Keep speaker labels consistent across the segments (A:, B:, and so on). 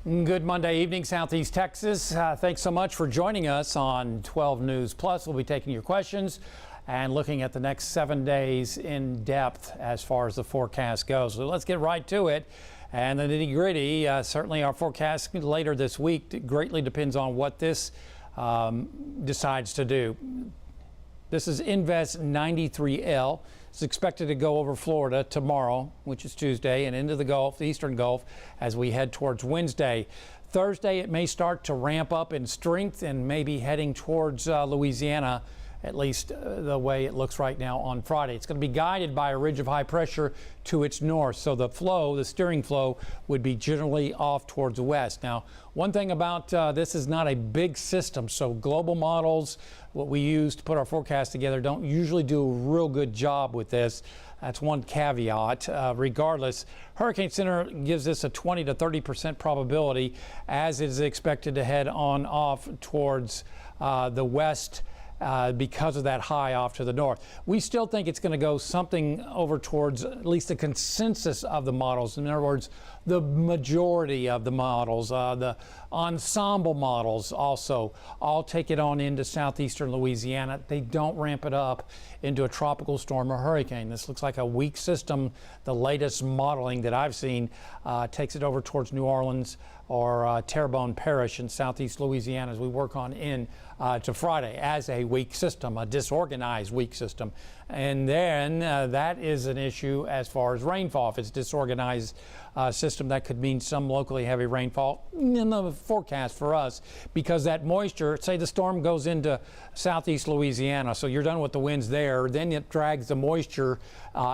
A: Good Monday evening, Southeast Texas. Thanks so much for joining us on 12 News Plus. We'll be taking your questions and looking at the next 7 days in depth as far as the forecast goes. So let's get right to it. And the nitty gritty, certainly our forecast later this week greatly depends on what this decides to do. This is Invest 93L. It's expected to go over Florida tomorrow, which is Tuesday, and into the Gulf, the Eastern Gulf, as we head towards Wednesday. Thursday, it may start to ramp up in strength and maybe heading towards Louisiana, at least the way it looks right now on Friday. It's going to be guided by a ridge of high pressure to its north, so the flow, the steering flow, would be generally off towards the west. Now, one thing about this is not a big system, so global models, what we use to put our forecast together, don't usually do a real good job with this. That's one caveat. Regardless, Hurricane Center gives this a 20 to 30% probability, as it is expected to head on off towards the west because of that high off to the north. We still think it's going to go something over towards at least the consensus of the models. In other words, the majority of the models, the ensemble models also all take it on into southeastern Louisiana. They don't ramp it up into a tropical storm or hurricane. This looks like a weak system. The latest modeling that I've seen takes it over towards New Orleans or Terrebonne Parish in southeast Louisiana as we work on in to Friday as a weak system, a disorganized weak system. And then that is an issue as far as rainfall. If it's disorganized system, that could mean some locally heavy rainfall in the forecast for us, because that moisture, say the storm goes into southeast Louisiana, so you're done with the winds there, then it drags the moisture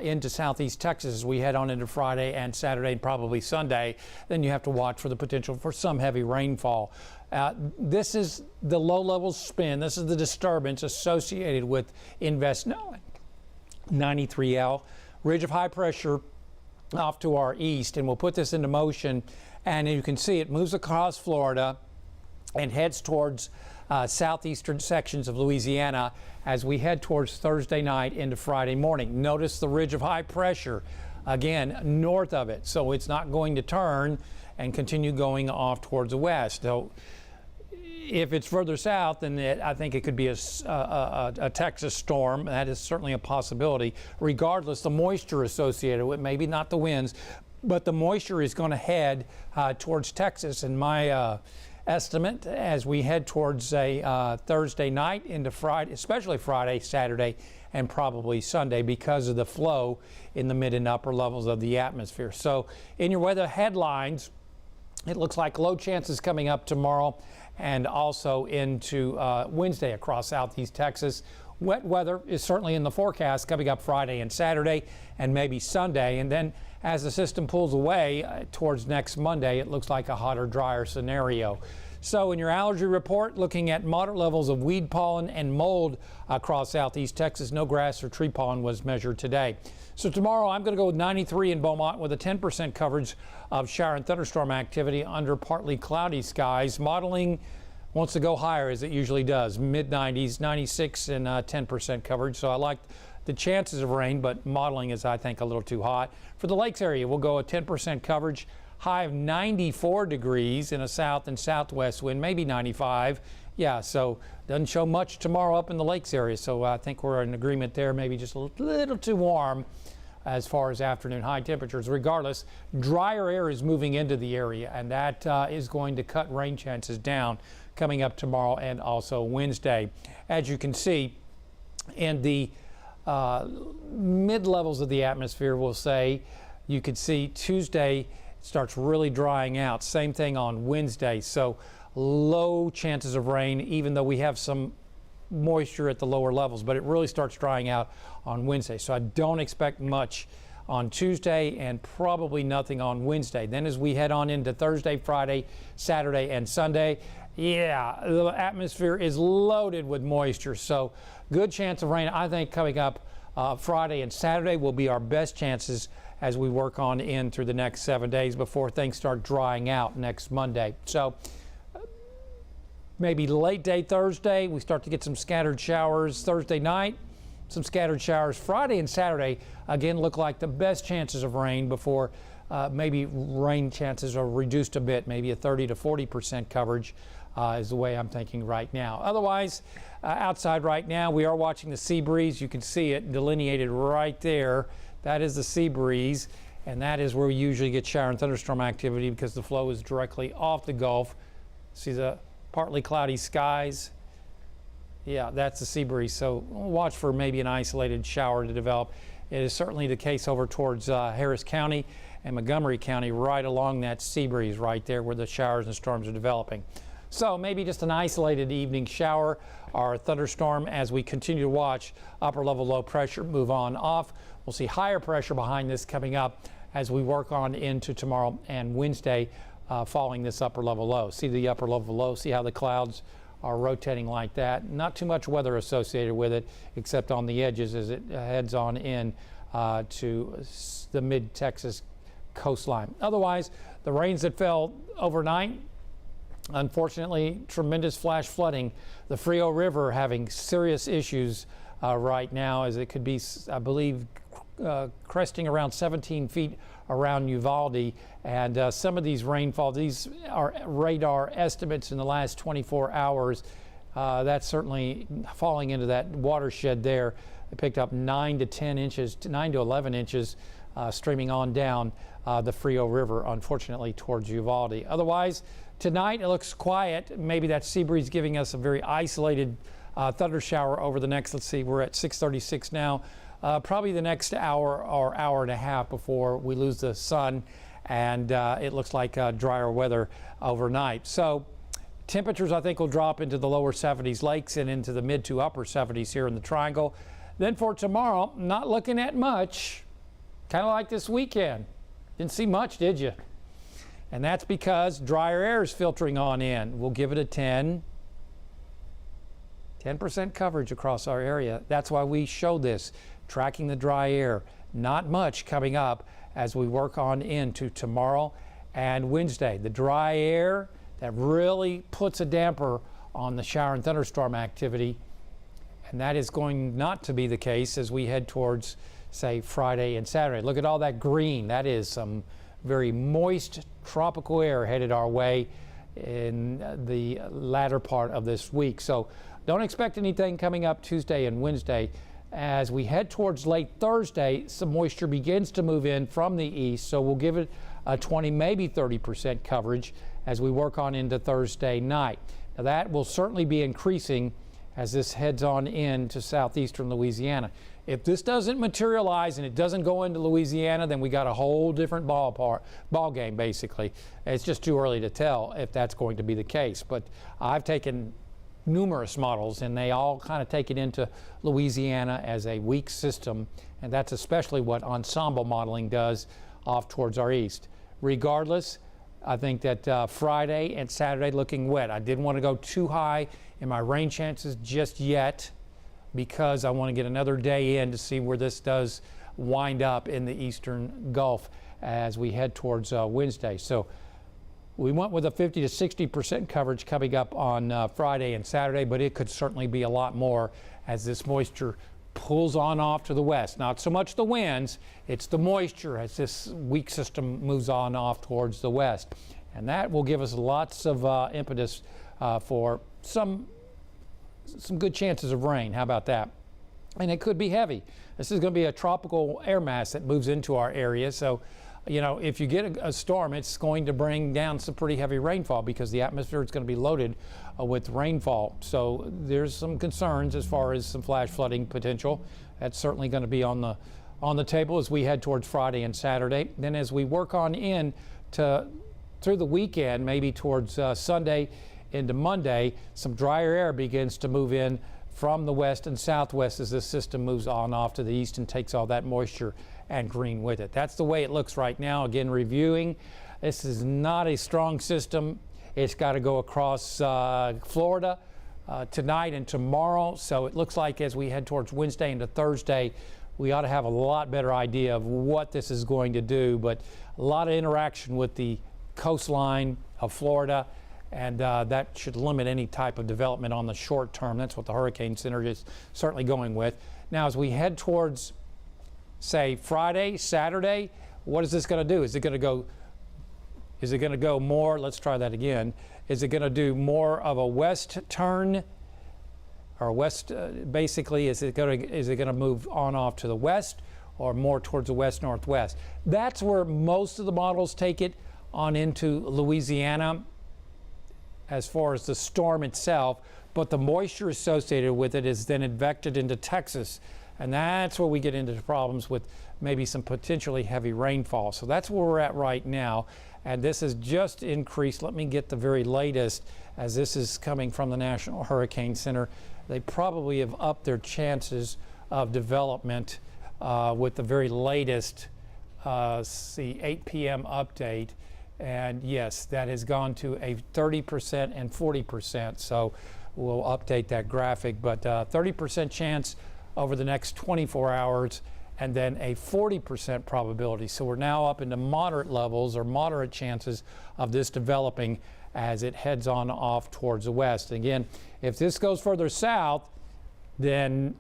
A: into southeast Texas as we head on into Friday and Saturday and probably Sunday. Then you have to watch for the potential for some heavy rainfall. This is the low-level spin. This is the disturbance associated with Invest 93L. Ridge of high pressure off to our east, and we'll put this into motion, and you can see it moves across Florida and heads towards southeastern sections of Louisiana as we head towards Thursday night into Friday morning. Notice the ridge of high pressure again north of it, so it's not going to turn and continue going off towards the west. So if it's further south, then I think it could be a Texas storm. That is certainly a possibility. Regardless, the moisture associated with it, maybe not the winds, but the moisture is going to head towards Texas. And my estimate, as we head towards a Thursday night into Friday, especially Friday, Saturday, and probably Sunday, because of the flow in the mid and upper levels of the atmosphere. So in your weather headlines, it looks like low chances coming up tomorrow and also into Wednesday across southeast Texas. Wet weather is certainly in the forecast coming up Friday and Saturday and maybe Sunday. And then as the system pulls away towards next Monday, it looks like a hotter, drier scenario. So in your allergy report, looking at moderate levels of weed pollen and mold across southeast Texas. No grass or tree pollen was measured today. So tomorrow I'm going to go with 93 in Beaumont with a 10% coverage of shower and thunderstorm activity under partly cloudy skies. Modeling wants to go higher, as it usually does, mid-90s, 96 and 10% coverage. So I like the chances of rain, but modeling is, I think, a little too hot. For the lakes area, we'll go a 10% coverage, high of 94 degrees in a south and southwest wind, maybe 95. Yeah, so doesn't show much tomorrow up in the lakes area. So I think we're in agreement there, maybe just a little too warm as far as afternoon high temperatures. Regardless, drier air is moving into the area, and that is going to cut rain chances down coming up tomorrow and also Wednesday. As you can see, in the mid-levels of the atmosphere, we'll say, you could see Tuesday starts really drying out. Same thing on Wednesday. So low chances of rain, even though we have some moisture at the lower levels, but it really starts drying out on Wednesday. So I don't expect much on Tuesday and probably nothing on Wednesday. Then as we head on into Thursday, Friday, Saturday, and Sunday, yeah, the atmosphere is loaded with moisture. So good chance of rain, I think, coming up Friday and Saturday will be our best chances as we work on in through the next 7 days before things start drying out next Monday. So maybe late day Thursday, we start to get some scattered showers. Thursday night, some scattered showers. Friday and Saturday, again, look like the best chances of rain before maybe rain chances are reduced a bit, maybe a 30 to 40% coverage is the way I'm thinking right now. Otherwise, outside right now, we are watching the sea breeze. You can see it delineated right there. That is the sea breeze, and that is where we usually get shower and thunderstorm activity because the flow is directly off the Gulf. See the partly cloudy skies? Yeah, that's the sea breeze. So watch for maybe an isolated shower to develop. It is certainly the case over towards Harris County and Montgomery County, right along that sea breeze right there where the showers and storms are developing. So maybe just an isolated evening shower or thunderstorm as we continue to watch upper level low pressure move on off. We'll see higher pressure behind this coming up as we work on into tomorrow and Wednesday following this upper level low. See the upper level low, see how the clouds are rotating like that. Not too much weather associated with it except on the edges as it heads on in to the mid-Texas coastline. Otherwise, the rains that fell overnight, unfortunately, tremendous flash flooding. The Frio River having serious issues right now as it could be, I believe, cresting around 17 feet around Uvalde. And some of these rainfall, these are radar estimates in the last 24 hours. That's certainly falling into that watershed there. It picked up 9 to 10 inches, 9 to 11 inches streaming on down the Frio River, unfortunately, towards Uvalde. Otherwise, tonight it looks quiet. Maybe that sea breeze giving us a very isolated thunder shower over the next, let's see, we're at 6:36 now. Probably the next hour or hour and a half before we lose the sun, and it looks like drier weather overnight. So temperatures, I think, will drop into the lower 70s lakes and into the mid to upper 70s here in the Triangle. Then for tomorrow, not looking at much, kind of like this weekend. Didn't see much, did you? And that's because drier air is filtering on in. We'll give it a 10% coverage across our area. That's why we show this, tracking the dry air. Not much coming up as we work on into tomorrow and Wednesday. The dry air that really puts a damper on the shower and thunderstorm activity, and that is going not to be the case as we head towards, say, Friday and Saturday. Look at all that green. That is some very moist tropical air headed our way in the latter part of this week. So don't expect anything coming up Tuesday and Wednesday. As we head towards late Thursday, some moisture begins to move in from the east, so we'll give it a 20, maybe 30% coverage as we work on into Thursday night. Now that will certainly be increasing as this heads on into southeastern Louisiana. If this doesn't materialize and it doesn't go into Louisiana, then we got a whole different ball game, basically. It's just too early to tell if that's going to be the case. But I've taken numerous models, and they all kind of take it into Louisiana as a weak system, and that's especially what ensemble modeling does off towards our east. Regardless, I think that Friday and Saturday looking wet. I didn't want to go too high in my rain chances just yet because I want to get another day in to see where this does wind up in the eastern Gulf as we head towards Wednesday. So we went with a 50 to 60% coverage coming up on Friday and Saturday, but it could certainly be a lot more as this moisture pulls on off to the west. Not so much the winds, it's the moisture as this weak system moves on off towards the west. And that will give us lots of impetus for some good chances of rain. How about that? And it could be heavy. This is going to be a tropical air mass that moves into our area. So, you know, if you get a storm, it's going to bring down some pretty heavy rainfall because the atmosphere is going to be loaded with rainfall. So there's some concerns as far as some flash flooding potential. That's certainly going to be on the table as we head towards Friday and Saturday. Then as we work on in to through the weekend, maybe towards Sunday into Monday, some drier air begins to move in from the west and southwest as this system moves on off to the east and takes all that moisture and green with it. That's the way it looks right now. Again, reviewing, this is not a strong system. It's got to go across Florida tonight and tomorrow. So it looks like as we head towards Wednesday into Thursday, we ought to have a lot better idea of what this is going to do. But a lot of interaction with the coastline of Florida, and that should limit any type of development on the short term. That's what the Hurricane Center is certainly going with. Now, as we head towards, say, Friday, Saturday, what is this going to do? Is it going to go more? Let's try that again. Is it going to do more of a west turn, or west? Basically, is it going to move on off to the west, or more towards the west northwest? That's where most of the models take it on into Louisiana as far as the storm itself, but the moisture associated with it is then advected into Texas, and that's where we get into problems with maybe some potentially heavy rainfall. So that's where we're at right now, and this has just increased. Let me get the very latest, as this is coming from the National Hurricane Center. They probably have upped their chances of development with the very latest 8 p.m. update. And yes, that has gone to a 30% and 40%. So we'll update that graphic, but 30% chance over the next 24 hours, and then a 40% probability. So we're now up into moderate levels, or moderate chances of this developing as it heads on off towards the west. Again, if this goes further south, then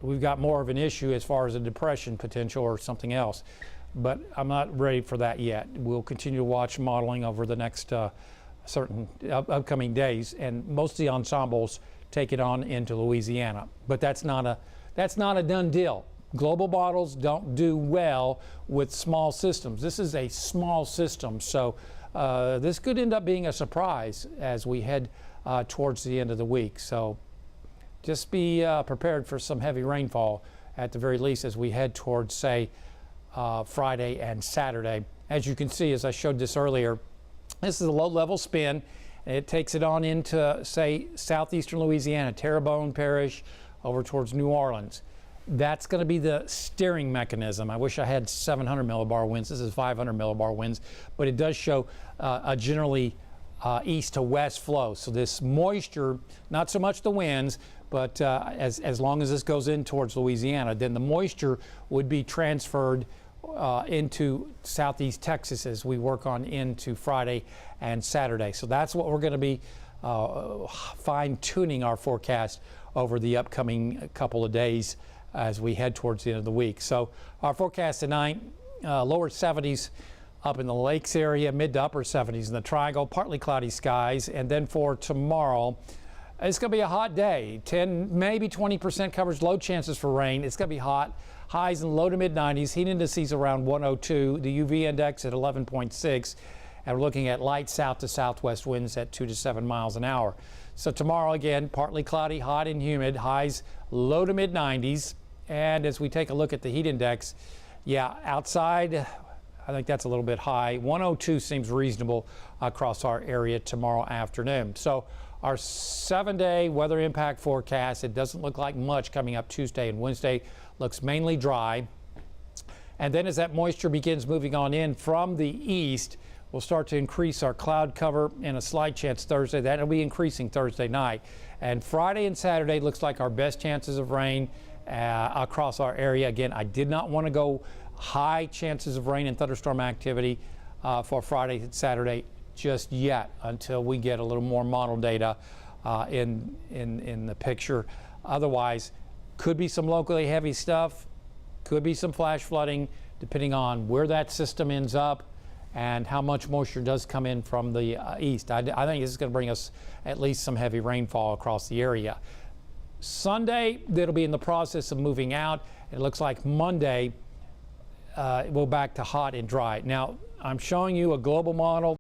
A: we've got more of an issue as far as a depression potential or something else. But I'm not ready for that yet. We'll continue to watch modeling over the next certain upcoming days, and most of the ensembles take it on into Louisiana. But that's not a done deal. Global models don't do well with small systems. This is a small system, so this could end up being a surprise as we head towards the end of the week. So just be prepared for some heavy rainfall at the very least as we head towards, say, Friday and Saturday. As you can see, as I showed this earlier, this is a low-level spin. It takes it on into, say, southeastern Louisiana, Terrebonne Parish, over towards New Orleans. That's going to be the steering mechanism. I wish I had 700 millibar winds. This is 500 millibar winds, but it does show a generally east to west flow. So this moisture, not so much the winds, but as long as this goes in towards Louisiana, then the moisture would be transferred into southeast Texas as we work on into Friday and Saturday. So that's what we're going to be fine-tuning our forecast over the upcoming couple of days as we head towards the end of the week. So our forecast tonight, lower 70s up in the lakes area, mid to upper 70s in the triangle, partly cloudy skies. And then for tomorrow, it's going to be a hot day, 10, maybe 20% coverage, low chances for rain. It's going to be hot. Highs in low to mid 90s, heat indices around 102, the UV index at 11.6, and we're looking at light south to southwest winds at 2 to 7 miles an hour. So tomorrow again, partly cloudy, hot and humid, highs low to mid 90s. And as we take a look at the heat index, yeah, outside, I think that's a little bit high. 102 seems reasonable across our area tomorrow afternoon. So our 7-day weather impact forecast, it doesn't look like much coming up Tuesday and Wednesday. Looks mainly dry. And then as that moisture begins moving on in from the east, we'll start to increase our cloud cover and a slight chance Thursday. That'll be increasing Thursday night. And Friday and Saturday looks like our best chances of rain across our area. Again, I did not want to go high chances of rain and thunderstorm activity for Friday and Saturday just yet until we get a little more model data in the picture. Otherwise, could be some locally heavy stuff, could be some flash flooding, depending on where that system ends up and how much moisture does come in from the east. I think this is going to bring us at least some heavy rainfall across the area. Sunday, it'll be in the process of moving out. It looks like Monday, we'll back to hot and dry. Now, I'm showing you a global model.